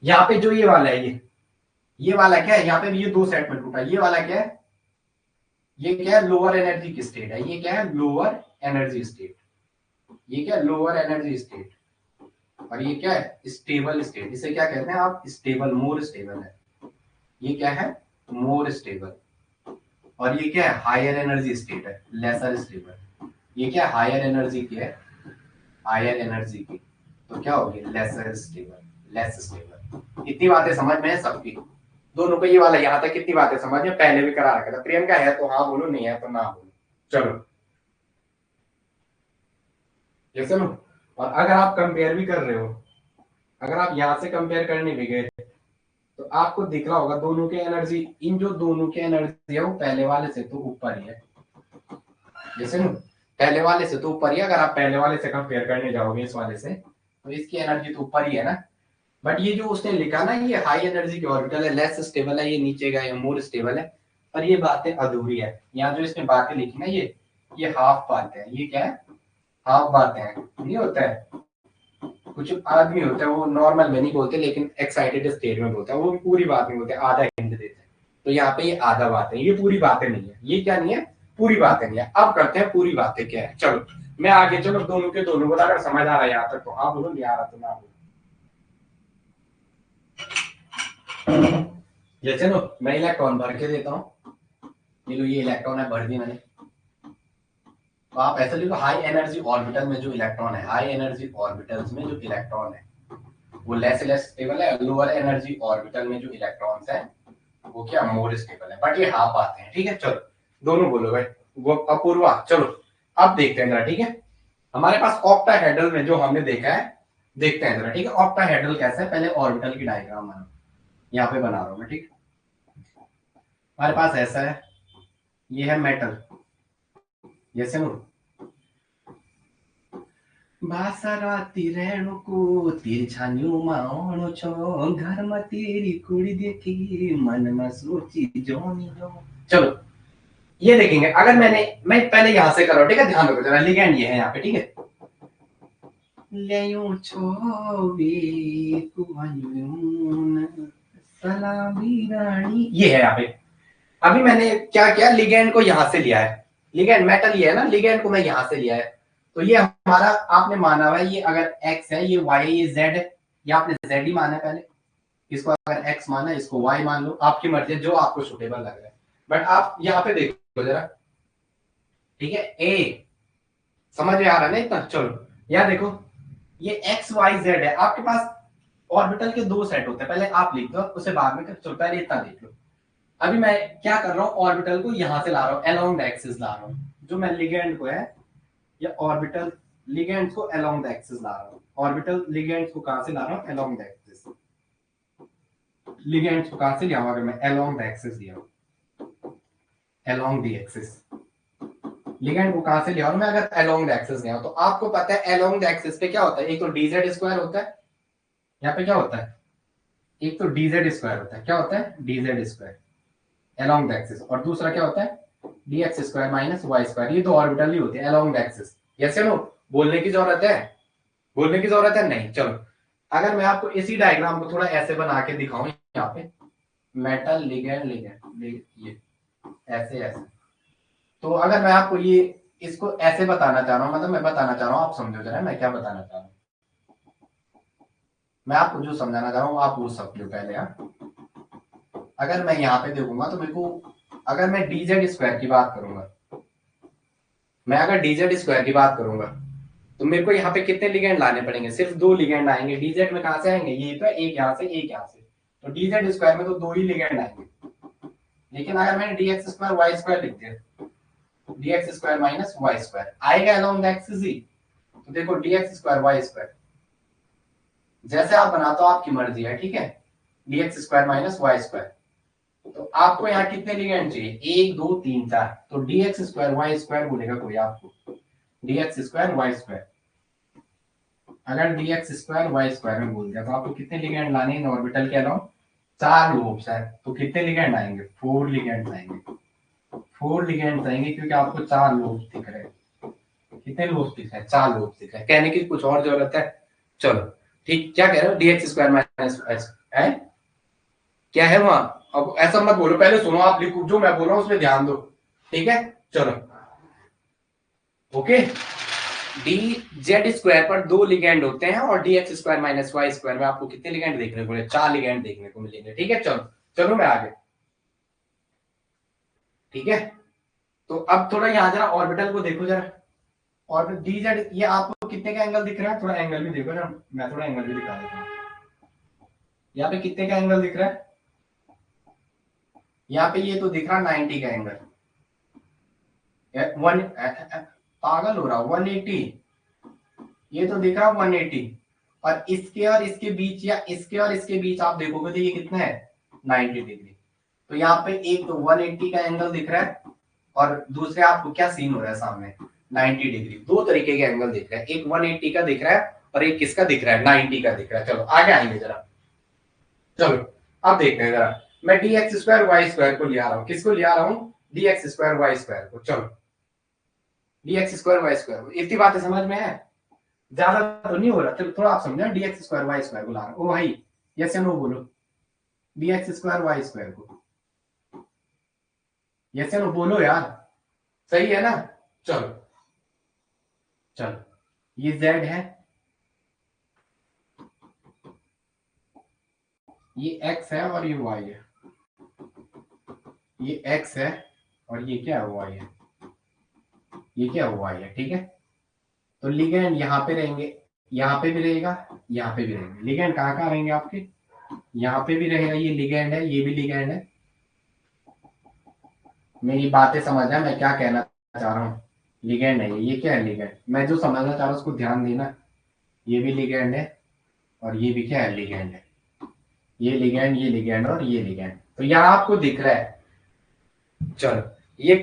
यहाँ पे जो ये वाला है, ये वाला क्या है? यहाँ पे भी ये दो सेट में टूटा। ये वाला क्या है? ये क्या है? लोअर एनर्जी की स्टेट है। ये क्या है? Lower energy state. ये क्या है? Lower energy state. और ये क्या है? Stable state. इसे क्या कहते हैं आप? स्टेबल, मोर स्टेबल है। ये क्या है? More stable. और ये क्या है? हायर एनर्जी स्टेट है, लेसर स्टेबल। ये क्या? हायर एनर्जी की है, हायर एनर्जी की, तो क्या होगी? Lesser stable, less stable. इतनी बातें समझ में है सबकी? दोनों को ये वाला यहाँ तक कितनी बातें समझ में? पहले भी करा रखा था। प्रियंका है तो हाँ बोलो, नहीं है तो ना बोलो। चलो ये सुनो। और अगर आप कंपेयर भी कर रहे हो, अगर आप यहाँ से कंपेयर करने भी गए तो आपको दिख रहा होगा दोनों के एनर्जी, इन जो दोनों के एनर्जी है वो पहले वाले से तो ऊपर ही है। जैसे ना पहले वाले से तो ऊपर ही, अगर आप पहले वाले से कंपेयर करने जाओगे इस वाले से, तो इसकी एनर्जी तो ऊपर ही है ना। बट ये जो उसने लिखा ना, ये हाई एनर्जी की ऑर्बिटल है, लेस स्टेबल है, ये नीचे गए मोर स्टेबल है, पर ये बातें अधूरी है। यहाँ जो इसने बातें लिखी ना, ये हाफ बातें हैं। ये क्या है? हाफ बातें हैं। नहीं होता है, कुछ आदमी होता है वो नॉर्मल में नहीं बोलते, लेकिन एक्साइटेड स्टेट में बोलता है, वो पूरी बात नहीं बोलते, आधा हिंट देते हैं। तो यहाँ पे ये आधा बातें, ये पूरी बातें नहीं है। ये क्या नहीं है? पूरी बातें नहीं है। अब करते हैं पूरी बातें क्या है। चलो मैं आगे, चलो दोनों के दोनों को अगर समझ आ रहा है यहाँ तक तो हाँ बोलो, नहीं आ रहा तो ना बोलो। ये चलो मैं इलेक्ट्रॉन भर के देता हूँ। ये लो, ये इलेक्ट्रॉन है, भर दी मैंने। तो आप ऐसे लिखो, हाई एनर्जी ऑर्बिटल में जो इलेक्ट्रॉन है, हाई एनर्जी ऑर्बिटल्स में जो इलेक्ट्रॉन है वो लेस स्टेबल है। लोअर एनर्जी ऑर्बिटल में जो इलेक्ट्रॉन्स है वो क्या? मोर स्टेबल है। बट ये हाफ आते हैं। ठीक है चलो दोनों बोलो भाई। वो अपूर्वा, चलो अब देखते हैं जरा। ठीक है, हमारे पास ऑक्टाहेड्रल में जो हमने देखा है, देखते हैं जरा। ठीक है, ऑक्टाहेड्रल कैसा है? पहले ऑर्बिटल की डायग्राम बना, यहाँ पे बना रहा हूँ मैं। ठीक, हमारे पास ऐसा है, ये है मेटल, जैसे बासराती रेणुको तिरछान्यू माणो छो घर में तेरी कुड़ी देखी मन में सोची जोनी जो। चलो ये देखेंगे, अगर मैं पहले यहां से करो। ठीक है, ध्यान रखो जरा, लिगेंड ये है यहाँ पे। ठीक है, लेयूं छोवे कुआयून सलामी रानी, ये है यहाँ पे। अभी मैंने क्या किया? लिगेंड को यहां से लिया है। लिगेंड मेटल ये है ना, लिगेंड को मैं यहां से लिया है। तो ये हमारा आपने माना हुआ है, ये अगर x है, ये y है, ये z है। ये आपने z ही माना है पहले, इसको अगर x माना है, इसको y मान लो, आपकी मर्जी है, जो आपको सुटेबल लग रहा है। बट आप यहाँ पे देखो जरा। ठीक है, a समझ में आ रहा है ना इतना? चलो यहाँ देखो, ये x y z है। आपके पास ऑर्बिटल के दो सेट होते हैं, पहले आप लिख दो, उसे बाद में। चलो पहले इतना देख लो। अभी मैं क्या कर रहा हूँ? ऑर्बिटल को यहां से ला रहा हूँ, अलोंग द एक्सिस ला रहा हूँ। जो मैं लिगेंड को है, या ऑर्बिटल लिगेंड्स को अलोंग द एक्सिस ला रहा हूँ। ऑर्बिटल लिगेंड्स को कहां से ला रहा हूँ? Along the axis. लिगेंड्स को कहां से लिया हूं? अगर मैं अलोंग द एक्सिस लिया हूं, अलोंग द एक्सिस, लिगेंड को कहां से लिया हूं मैं? अगर अलोंग द एक्सिस लिया हूं, तो आपको पता है अलोंग द एक्सिस पे क्या होता है? एक तो डीजेड स्क्वायर होता है, यहाँ पे क्या होता है? एक तो डीजेड स्क्वायर होता है। क्या होता है? D z square along the axis. और दूसरा क्या होता है? dx square minus y square. ये दो ऑर्बिटल ही होते हैं अलोंग द एक्सिस। यस या नो? बोलने की जरूरत है? बोलने की जरूरत है? नहीं। चलो अगर मैं आपको इसी डायग्राम को थोड़ा ऐसे बना के दिखाऊं, यहाँ पे मेटल लिगेंड लिगेंड ये ऐसे ऐसे, तो अगर मैं आपको ये इसको ऐसे बताना चाह रहा हूँ, मतलब मैं बताना चाह रहा हूँ, आप समझो जरा मैं क्या बताना चाह रहा हूँ। मैं आपको जो समझाना चाह रहा हूँ आप वो समझो पहले। अगर मैं यहाँ पे देखूंगा तो मेरे को, अगर मैं dz स्क्वायर की बात करूंगा, मैं अगर dz स्क्वायर की बात करूंगा तो मेरे को यहाँ पे कितने लिगेंड लाने पड़ेंगे? सिर्फ 2 लिगेंड आएंगे। डीजेड में कहां से आएंगे? ये तो एक यहाँ से एक यहाँ से, तो डीजेड स्क्वायर में तो 2 ही लिगेंड आएंगे। लेकिन अगर मैंने dx स्क्वायर वाई स्क्वायर लिख दिया, dx square minus y square आएगा अलोंग द एक्सिस ही। तो देखो dx स्क्वायर वाई स्क्वायर जैसे आप बनाते हो आपकी मर्जी है, ठीक है। dx square minus y square, तो आपको यहाँ कितने लिगेंड चाहिए? 1 2 3 4, तो dx स्क्वायर वाई स्क्वायर बोलेगा कोई आपको, dx स्क्वायर वाई स्क्वायर। अगर dx स्क्वायर वाई स्क्वायर में बोल दिया तो आपको कितने लिगेंड लाने इन ऑर्बिटल के अलाउंग? 4 लोब्स है, तो कितने लिगेंड आएंगे? 4 लिगेंड आएंगे। 4 लिगेंड आएंगे क्योंकि आपको 4 लोब्स दिख रहे हैं। कितने लोब्स दिख रहे हैं? 4 लोब्स दिख रहे हैं। कहने की कुछ और जरूरत है? चलो ठीक, क्या कह रहे हो? dx स्क्वायर माइनस है क्या है वहां? अब ऐसा मत बोलो, पहले सुनो, आप लिखो जो मैं बोल रहा हूँ उसमें ध्यान दो, ठीक है। चलो ओके, डी जेड स्क्वायर पर 2 लिगेंड होते हैं और D x square minus y square में आपको कितने लिगेंड देखने को मिले? 4 लिगेंड देखने को मिलेंगे, ठीक है। चलो चलो मैं आगे, ठीक है। तो अब थोड़ा यहाँ जरा ऑर्बिटल को देखो जरा, और डी जेड ये आपको कितने का एंगल दिख रहा है? थोड़ा एंगल भी देखो जरा, मैं थोड़ा एंगल भी दिखा देता हूँ। यहाँ पे कितने का एंगल दिख रहा है? यहाँ पे ये तो दिख रहा है 90 का एंगल, वन पागल हो रहा, 180, ये तो दिख रहा है 180, और इसके बीच या इसके और इसके बीच आप देखोगे तो ये कितना है? 90 डिग्री। तो यहाँ पे एक तो 180 का एंगल दिख रहा है, और दूसरे आपको क्या सीन हो रहा है सामने? 90 डिग्री। दो तरीके के एंगल दिख रहे हैं, एक 180 का दिख रहा है और एक किसका दिख रहा है? 90 का दिख रहा है। चलो आगे आएंगे जरा, चलो अब देखते हैं जरा। मैं d x square Y square को ले आ रहा हूँ, किसको ले आ रहा हूँ? D x square Y square को। चलो d x square Y square, इतनी बातें समझ में है? ज्यादा तो नहीं हो रहा, चलो थोड़ा आप समझो। D x square Y square को ला रहा हूँ। ओ भाई यस या नो बोलो, d x square Y square को, यस या नो बोलो यार, सही है ना? चलो चलो, ये z है, ये x है और ये y है, ये x है और ये क्या है? y है, ये क्या है? y है, ठीक है। तो लिगेंड यहाँ पे रहेंगे, यहाँ पे भी रहेगा, यहाँ पे भी रहेंगे। लिगेंड कहाँ कहाँ रहेंगे आपके? यहाँ पे भी रहेगा, ये लिगेंड है, ये भी लिगेंड है। मेरी बातें समझ है मैं क्या कहना चाह रहा हूँ? लिगेंड है ये क्या है? लिगेंड। मैं जो समझना चाह रहा हूँ उसको ध्यान देना, ये भी लिगेंड है और ये भी क्या है? लिगेंड है। ये लिगेंड, ये लिगेंड और ये लिगेंड, तो यहाँ आपको दिख रहा है। चलो ये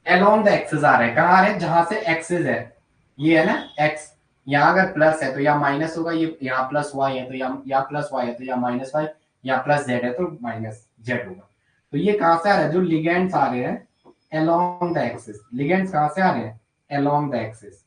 अलोंग द एक्सिस आ रहा है, कहाँ आ रहा है? जहां से एक्सिस है, ये है ना एक्स, यहाँ अगर प्लस है तो यहाँ माइनस होगा, ये यहाँ प्लस वाई है तो यहाँ प्लस वाई है तो यहाँ माइनस वाई, यहाँ प्लस जेड है तो माइनस जेड होगा। तो ये कहाँ से आ रहा है? जो लिगेंड्स आ रहे हैं अलोंग द एक्सिस, लिगेंड्स कहाँ से आ रहे हैं? Along the axis,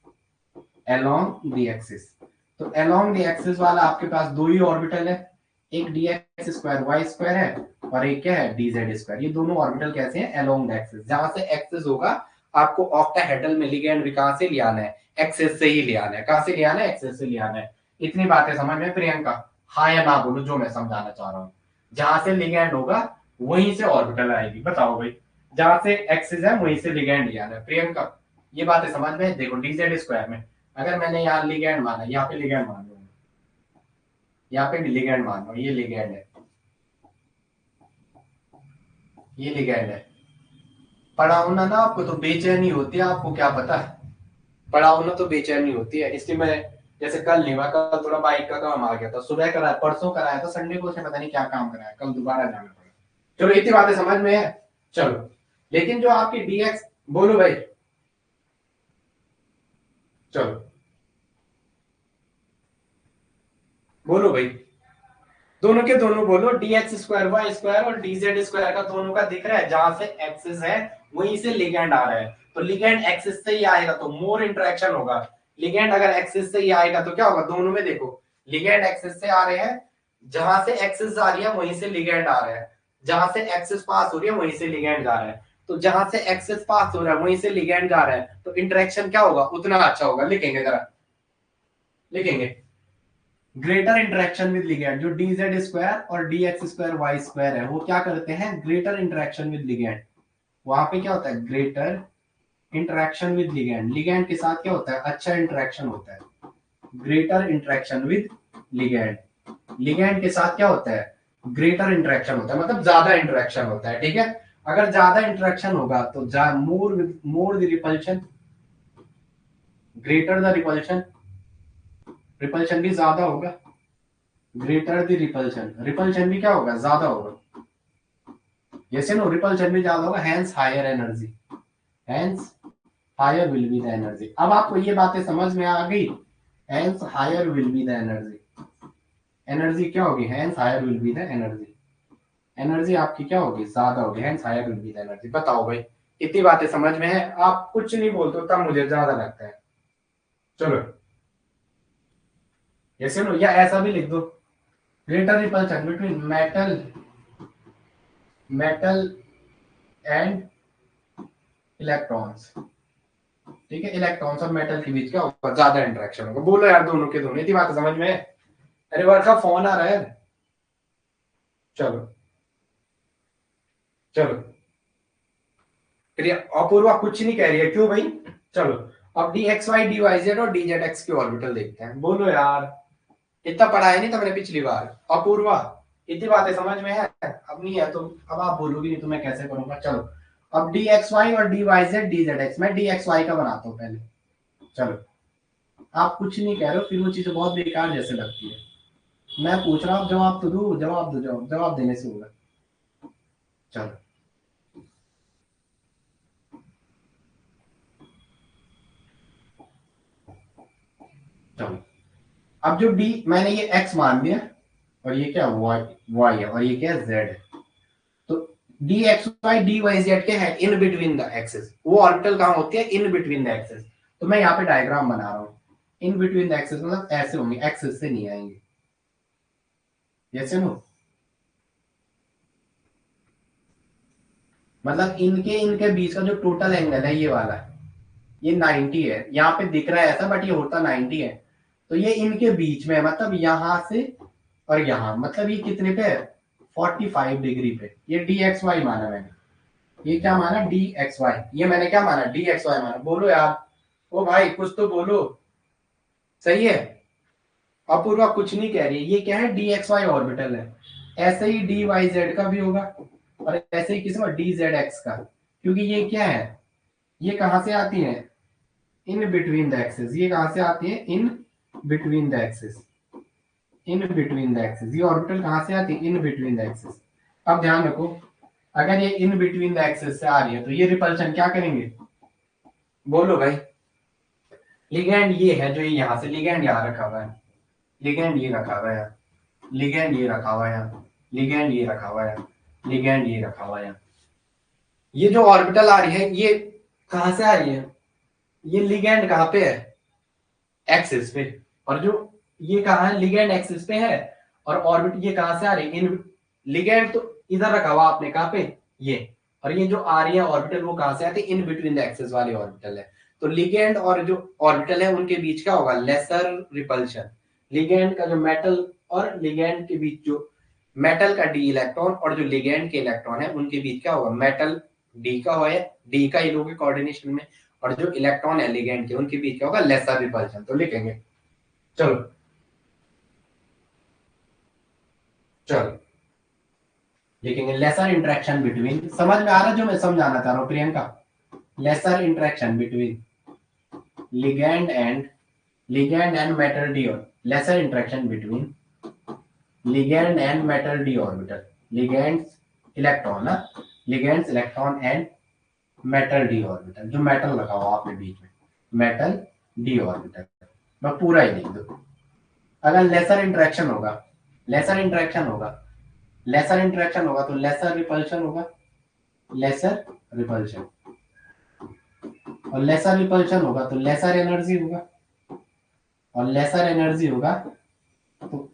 along the axis. तो अलोंग द एक्सिस वाला आपके पास 2 ही ऑर्बिटल है, एक d x square Y square है और एक क्या है? D Z square. ये दोनों ऑर्बिटल कैसे हैं? Along the axis. जहां से एक्सिस होगा आपको ऑक्टाहेड्रल में लिगेंड भी कहां से ले आना है? एक्सिस से ही ले आना है। कहां से ले आना है? एक्सिस से ले आना है। इतनी बातें समझ में प्रियंका? हाँ या ना बोलो जो मैं समझाना चाह रहा हूँ। जहां से लिगेंड होगा वहीं से ऑर्बिटल आएगी। बताओ भाई, जहां से एक्सिस है वहीं से लिगेंड ले आना है। प्रियंका ये बातें समझ में? देखो डीजेड स्क्वायर में अगर मैंने यहाँ लिगेंड माना, यहाँ पे लिगेंड मान लो, यहाँ पे भी लिगेंड मान लो, ये लिगेंड है, ये लिगेंड है। पढ़ाओ ना आपको तो बेचैनी होती है, आपको क्या पता है? पढ़ाओ ना तो बेचैनी होती है, इसलिए मैं जैसे कल नहीं हुआ, कल थोड़ा बाइक का काम आ गया था, सुबह कराया, परसों कराया था, संडे को उसने पता नहीं क्या काम कराया, कल दोबारा जाना पड़ा। चलो इतनी बातें समझ में है? चलो लेकिन जो आपकी डीएक्स, बोलो भाई, चलो बोलो भाई, दोनों के दोनों बोलो, d x square Y square और डी जेड स्क्वायर का दोनों का दिख रहा है। जहां से एक्सिस है वहीं से लिगेंड आ रहा है, तो लिगेंड एक्सिस से ही आएगा तो मोर इंटरेक्शन होगा। लिगेंड अगर एक्सिस से ही आएगा तो क्या होगा? दोनों में देखो लिगेंड एक्सिस से आ रहे हैं, जहां से एक्सिस आ रही है वहीं से लिगेंड आ रहा है, जहां से एक्सिस पास हो रही है वहीं से लिगेंड जा रहा है। तो जहां से एक्सिस पास हो रहा है वहीं से लिगेंड जा रहा है, तो इंटरेक्शन क्या होगा? उतना अच्छा होगा। लिखेंगे जरा, लिखेंगे, ग्रेटर इंटरेक्शन विद लिगैंड, जो dz स्क्वायर और dx स्क्वायर y स्क्वायर है वो क्या करते हैं, ग्रेटर इंटरेक्शन विद लिगैंड। वहां पे क्या होता है, greater interaction with ligand, ligand के साथ क्या होता है, अच्छा इंटरेक्शन होता है। Greater interaction with ligand, ligand के साथ क्या होता है, ग्रेटर इंटरेक्शन होता है, मतलब ज्यादा इंटरेक्शन होता है। ठीक है, अगर ज्यादा इंटरेक्शन होगा तो more the repulsion, greater the repulsion, repulsion भी ज्यादा होगा, ग्रेटर द रिपल्शन, रिपल्शन भी क्या होगा, ज्यादा होगा। यस नो, रिपल्शन भी ज्यादा होगा, hence higher energy, hence higher will be the energy. अब आपको ये बातें समझ में आ गई, hence higher will be the energy, energy क्या होगी, hence higher will be the energy, energy आपकी क्या होगी, ज्यादा होगी, hence higher will be the energy. बताओ भाई, इतनी बातें समझ में है, आप कुछ नहीं बोलते तब मुझे ज्यादा लगता है। चलो, यस नो, या ऐसा भी लिख दो, greater repulsion between metal, metal and electrons. ठीक है, इलेक्ट्रॉन्स और मेटल के बीच क्या होगा, ज्यादा इंटरेक्शन होगा। बोलो यार, दोनों के दोनों, इतनी बात समझ में है। अरे वर्क का फोन आ रहा है। चलो चलो, फिर अपूर्वा कुछ नहीं कह रही है, क्यों भाई। चलो, अब d x y d Y Z और डी जेड एक्स की ऑर्बिटल देखते हैं। बोलो यार, इतना पढ़ाया नहीं था मैंने पिछली बार। अपूर्वा, इतनी बातें समझ में है, अब नहीं है तो अब आप बोलोगी नहीं तो मैं कैसे करूंगा। चलो, अब डी एक्स वाई और d Y z d Z x, मैं डी एक्स वाई का बनाता हूँ पहले। चलो, आप कुछ नहीं कह रहे हो, फिर वो चीजें बहुत बेकार जैसे लगती है। मैं पूछ रहा हूँ, जवाब तो दो, जवाब दो, जवाब देने से होगा। चलो चलो, अब जो डी मैंने ये एक्स मान दिया, और ये क्या वाई, वाई है, और ये क्या जेड है। तो d x y d Y z के हैं इन बिटवीन द एक्सेस, वो ऑर्बिटल कहाँ होती है, इन बिटवीन द एक्सेस। तो मैं यहाँ पे डायग्राम बना रहा हूँ, इन बिटवीन द एक्सेस मतलब ऐसे होंगे, एक्सेस से नहीं आएंगे। जैसे नो, मतलब इनके इनके बीच का जो टोटल एंगल है ये वाला, ये 90 है, यहाँ पे दिख रहा है ऐसा, बट ये होता 90 है। तो ये इनके बीच में, मतलब यहां से और यहाँ, मतलब ये कितने पे है, 45 डिग्री पे। ये डी एक्स वाई माना मैंने, ये क्या माना, डी एक्स वाई, ये मैंने क्या माना, डी एक्स वाई माना। बोलो यार, ओ भाई कुछ तो बोलो। सही है, अपूर्वा कुछ नहीं कह रही है, ये क्या है, डी एक्स वाई ऑर्बिटल है। ऐसे ही डी वाई जेड का भी होगा, और ऐसे ही किसी डी जेड एक्स का, क्योंकि ये क्या है, ये कहां से आती है, इन बिटवीन द एक्सेस। ये कहां से आती है, in between the axes, in between the axes. ये ऑर्बिटल कहां से आती है, इन बिटवीन द एक्सेस। अब ध्यान रखो, अगर ये इन बिटवीन द एक्सेस से आ रही है तो ये रिपल्शन क्या करेंगे, बोलो भाई। लिगैंड ये है, जो ये यहां से लिगैंड यहाँ रखा हुआ है, लिगैंड ये रखा हुआ है, लिगैंड ये रखा हुआ है, लिगैंड ये रखा हुआ है, लिगैंड ये रखा हुआ है। ये जो ऑर्बिटल आ रही है ये कहां से आ रही है, ये लिगैंड कहां पे है, एक्सिस पे। और जो ये कहा है, लिगैंड एक्सिस पे है, और ऑर्बिट ये कहां से आ रही है, इन लिगैंड तो इधर रखा हुआ आपने, कहां पे, ये। और ये जो आ रही है ऑर्बिटल वो कहां से आती है, इन बिटवीन द एक्सिस वाली ऑर्बिटल है। तो लिगैंड और जो ऑर्बिटल है उनके बीच क्या होगा, लेसर रिपल्शन। लिगैंड का जो मेटल और लिगैंड के बीच जो मेटल का डी इलेक्ट्रॉन और जो लिगैंड के इलेक्ट्रॉन है उनके बीच क्या होगा, मेटल डी का है, डी का ही लोगे कोऑर्डिनेशन में, और जो इलेक्ट्रॉन है लिगैंड के उनके बीच क्या होगा, लेसर रिपल्शन। तो लिखेंगे, चलो चलो लिखेंगे, लेसर इंटरेक्शन बिटवीन, समझ में आ रहा है जो मैं समझाना चाह रहा हूँ Priyanka, lesser interaction between ligand and ligand and metal d orbital, lesser interaction between ligand and metal d orbital, ligands electron ना, ligands electron and metal D orbital, जो मेटल लगा हुआ आपने बीच में, मेटल डी ऑर्बिटल। मैं पूरा ही लिख दो। अगर लेसर इंटरेक्शन होगा, लेसर इंटरेक्शन होगा, लेसर इंटरेक्शन होगा तो लेसर रिपल्शन होगा, लेसर रिपल्शन, और लेसर रिपल्शन होगा तो लेसर एनर्जी होगा, और लेसर एनर्जी होगा तो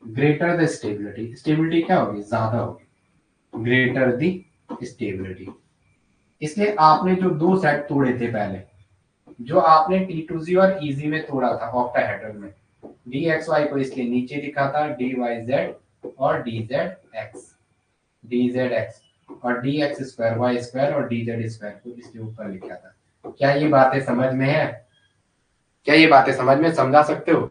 ग्रेटर द स्टेबिलिटी, स्टेबिलिटी क्या होगी, ज्यादा होगी, ग्रेटर द स्टेबिलिटी। इसलिए आपने जो दो सेट तोड़े थे पहले, जो आपने T2Z और EZ में तोड़ा था ऑक्टाहेड्रल में, डी एक्स वाई को इसलिए नीचे लिखा था, डी वाई जेड और D Z X, D Z X, और D x square Y square और डी जेड स्क्वायर को इसके ऊपर लिखा था। क्या ये बातें समझ में है? क्या ये बातें समझ में, समझा सकते हो?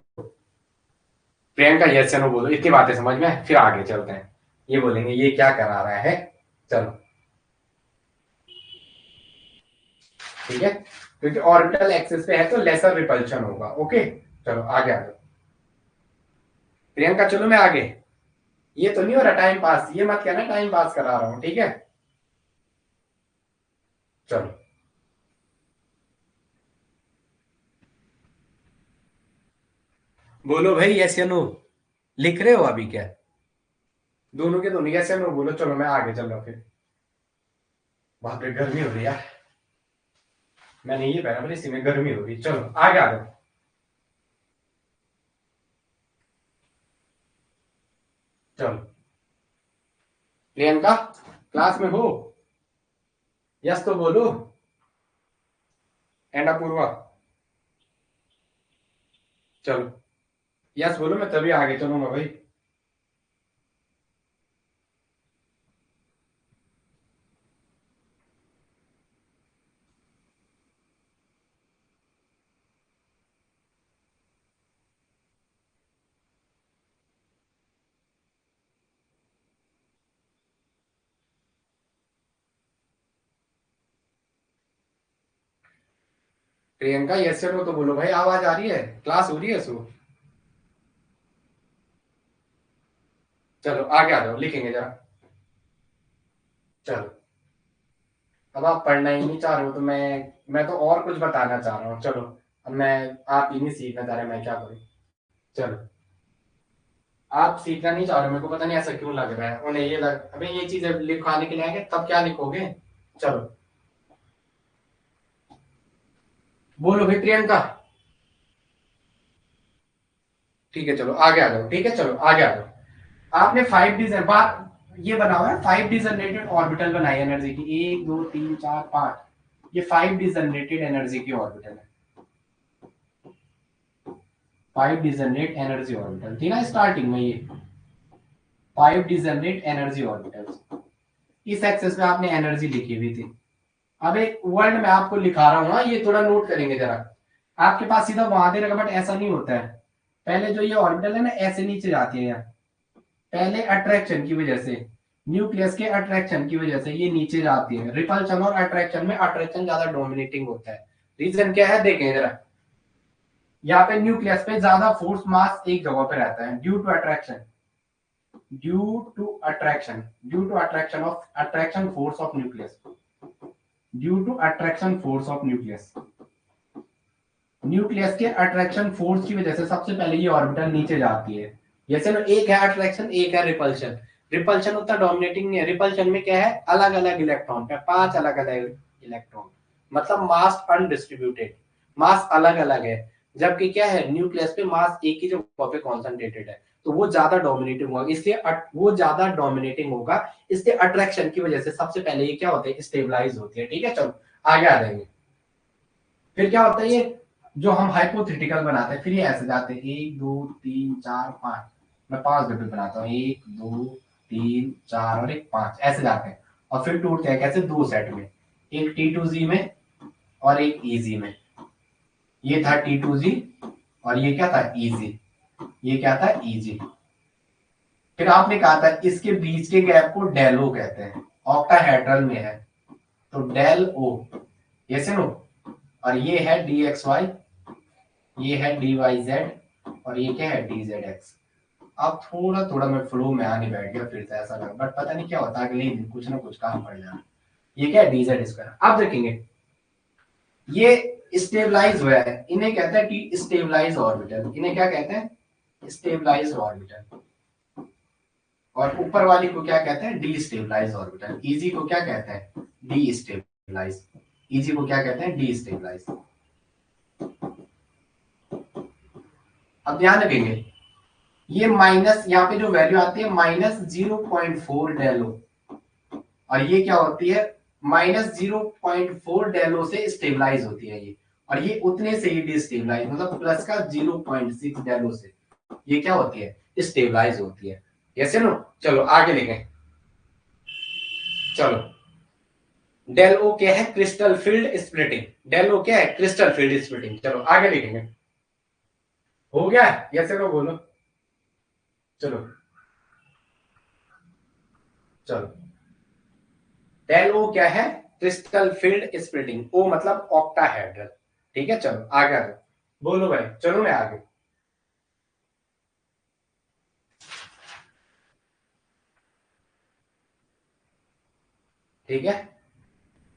प्रियंका यस या नो बोलो, इतनी बातें समझ में, फिर आगे चलते हैं। ये बोलेंगे ये क्या करा रहा है। चलो ठीक है, क्योंकि ऑर्बिटल एक्सिस पे है तो लेसर रिपल्शन होगा। ओके चलो आगे आ जाओ प्रियंका, चलो मैं आगे। ये तो नहीं हो रहा टाइम पास, ये मत कहना टाइम पास करा रहा हूं, ठीक है? चलो बोलो भाई यस या नो, लिख रहे हो अभी क्या? दोनों के दोनों यस या नो बोलो। चलो मैं आगे चल रहा हूँ फिर। बाप रे गर्मी हो रही है यार, मैंने ये पहना पर इसी में गर्मी हो रही। चलो आगे आ जाओ। चलो प्रियंका क्लास में हो? यस तो बोलो। एंड अपूर्वा चलो यस बोलो, मैं तभी आगे चलूंगा भाई। प्रियंका यस या नो तो बोलो भाई, आवाज आ रही है, क्लास हो रही है सो। चलो आगे आ जाओ, लिखेंगे जरा। चलो अब आप पढ़ना ही नहीं चाह रहे हो तो मैं तो और कुछ बताना चाह रहा हूँ। चलो अब मैं, आप ही नहीं सीखना चाह रहे, मैं क्या करूँ? चलो आप सीखना नहीं चाह रहे, मेरे को पता नहीं ऐसा क्यों लग रहा है, उन्हें ये लग, अबे ये चीजें लिखवाने के लिए आएंगे तब क्या लिखोगे? चलो बोलो भाई प्रियंका। ठीक है चलो आगे आ जाओ, ठीक है चलो आगे आ जाओ। आपने 5D बात ये बनाओ है, 5D जनरेटेड ऑर्बिटल बनाई एनर्जी की, 1 2 3 4 5। ये 5D जनरेटेड एनर्जी की ऑर्बिटल है, 5D जनरेट एनर्जी ऑर्बिटल थी ना स्टार्टिंग में, ये 5D जनरेट एनर्जी ऑर्बिटल। इस एक्सेस में आपने एनर्जी लिखी हुई थी। अब एक वर्ड में आपको लिखा रहा हूं ना, ये थोड़ा नोट करेंगे जरा। आपके पास सीधा वहां दे रखा, बट ऐसा नहीं होता है। पहले जो ये ऑर्बिटल है ना ऐसे नीचे जाती है यहाँ, पहले अट्रैक्शन की वजह से, न्यूक्लियस के अट्रैक्शन की वजह से ये नीचे जाती है। रिपल्शन और अट्रैक्शन में अट्रैक्शन ज्यादा डोमिनेटिंग होता है। रीजन क्या है देखें जरा, यहाँ पे न्यूक्लियस पे ज्यादा फोर्स मास एक जगह पे रहता है due to attraction, due to attraction of attraction force of nucleus, due to attraction force of nucleus. Nucleus के अट्रैक्शन फोर्स की वजह से सबसे पहले ये ऑर्बिटल नीचे जाती है। जैसे ना एक है अट्रैक्शन, एक है रिपल्शन। रिपल्शन उतना डोमिनेटिंग नहीं है, रिपल्शन में क्या है, अलग अलग इलेक्ट्रॉन पे 5 अलग अलग इलेक्ट्रॉन, मतलब मास अनडिस्ट्रीब्यूटेड, मास अलग अलग है। जबकि क्या है, न्यूक्लियस पे मास एक ही जगह पे कॉन्सेंट्रेटेड है, तो वो ज्यादा डोमिनेटिंग होगा, इसलिए वो ज्यादा डोमिनेटिंग होगा, इसलिए अट्रैक्शन की वजह से सबसे पहले ये क्या होता है, स्टेबलाइज होती है। ठीक है चलो आगे आ जाएंगे। फिर क्या होता है, ये जो हम हाइपोथेटिकल बनाते हैं, फिर ये ऐसे जाते हैं 1 2 3 4 5। मैं 5 डब्बे बनाता हूँ, 1 2 3 4 और एक 5, ऐसे जाते हैं। और फिर टूटते हैं कैसे, दो सेट में, एक T2Z में और एक EZ में। ये था T2Z और ये क्या था, EZ। ये क्या था, EZ। फिर आपने कहा था इसके बीच के गैप को डेल ओ कहते हैं, ऑक्टाहेड्रल में है तो डेल ओ, ये नो। और ये है DXY, ये है DYZ और ये क्या है DZX। अब थोड़ा थोड़ा मैं फ्लो में आने बैठ गया, फिर से ऐसा लगा, बट पता नहीं क्या होता है, अगले दिन कुछ ना कुछ काम पड़ जाना। ये क्या है, DZ स्क्वायर। अब देखेंगे ये स्टेबलाइज हुआ है, इन्हें कहते हैं टी स्टेबलाइज ऑर्बिटल। इन्हें क्या कहते हैं, स्टेबलाइज ऑर्बिटल। और ऊपर वाली को क्या कहते हैं, डी स्टेबलाइज ऑर्बिटल। इजी को क्या कहते हैं, डी स्टेबलाइज। इजी को क्या कहते हैं, डी स्टेबलाइज। अब ध्यान रखेंगे, ये माइनस, यहाँ पे जो वैल्यू आती है -0.4 डेलो, और ये क्या होती है, -0.4 डेलो से स्टेबलाइज होती है ये, और ये उतने से ही डिस्टेबलाइज, मतलब प्लस का 0.6 डेलो से। ये क्या होती है, स्टेबलाइज होती है। Yes no. चलो आगे लिखें। चलो डेल ओ क्या है, crystal field splitting. Del O क्या है, क्रिस्टल फील्ड स्प्लिटिंग। चलो आगे लिखेंगे। हो गया, यस नो बोलो। चलो चलो डेल ओ क्या है, क्रिस्टल फील्ड स्प्लिटिंग। ओ मतलब ऑक्टाहेड्रल। ठीक है, चलो आगे आ जाओ। बोलो भाई, चलो मैं आगे। ठीक है,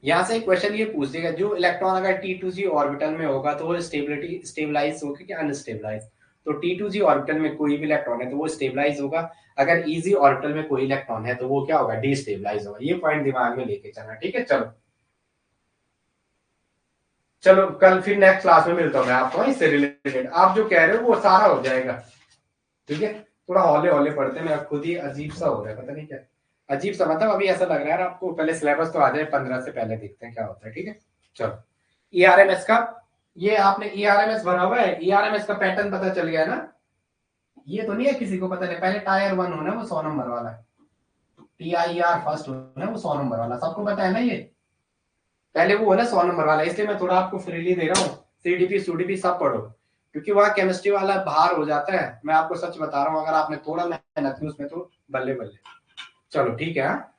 यहां से एक क्वेश्चन ये पूछ देगा, जो इलेक्ट्रॉन अगर T2G ऑर्बिटल में होगा तो वो स्टेबिलिटी स्टेबलाइज होगा कि अनस्टेबलाइज। तो T2G ऑर्बिटल में कोई भी इलेक्ट्रॉन है तो वो स्टेबलाइज होगा। अगर EG ऑर्बिटल में कोई इलेक्ट्रॉन है तो वो क्या होगा, डिस्टेबलाइज होगा। ये पॉइंट दिमाग में लेके चलना। ठीक है, चलो चलो कल फिर नेक्स्ट क्लास में मिलता हूँ मैं आपको इससे रिलेटेड। आप जो कह रहे हो वो सारा हो जाएगा। ठीक है, थोड़ा हौले हौले पढ़ते हैं, मैं खुद ही अजीब सा हो रहा है, पता नहीं क्या अजीब सा। मतलब अभी ऐसा लग रहा है आपको, पहले सिलेबस तो आ जाए 15 से पहले, देखते हैं क्या होता है। ठीक है, चलो। ईआरएमएस का, ये आपने ईआरएमएस भरा हुआ है, ईआरएमएस का पैटर्न पता चल गया ना। ये तो नहीं है किसी को पता नहीं, पहले टायर 1 होना वो 100 नंबर वाला, TIER फर्स्ट होना वो 100 नंबर वाला, सबको पता है ना ये। पहले वो है ना 100 नंबर वाला, इसलिए मैं थोड़ा आपको फ्रीली दे रहा हूँ। सीडीपी सूडीपी सब पढ़ो, क्योंकि वहां केमिस्ट्री वाला भार हो जाता है। मैं आपको सच बता रहा हूँ, अगर आपने थोड़ा मेहनत की उसमें तो बल्ले बल्ले। चलो ठीक है। हाँ?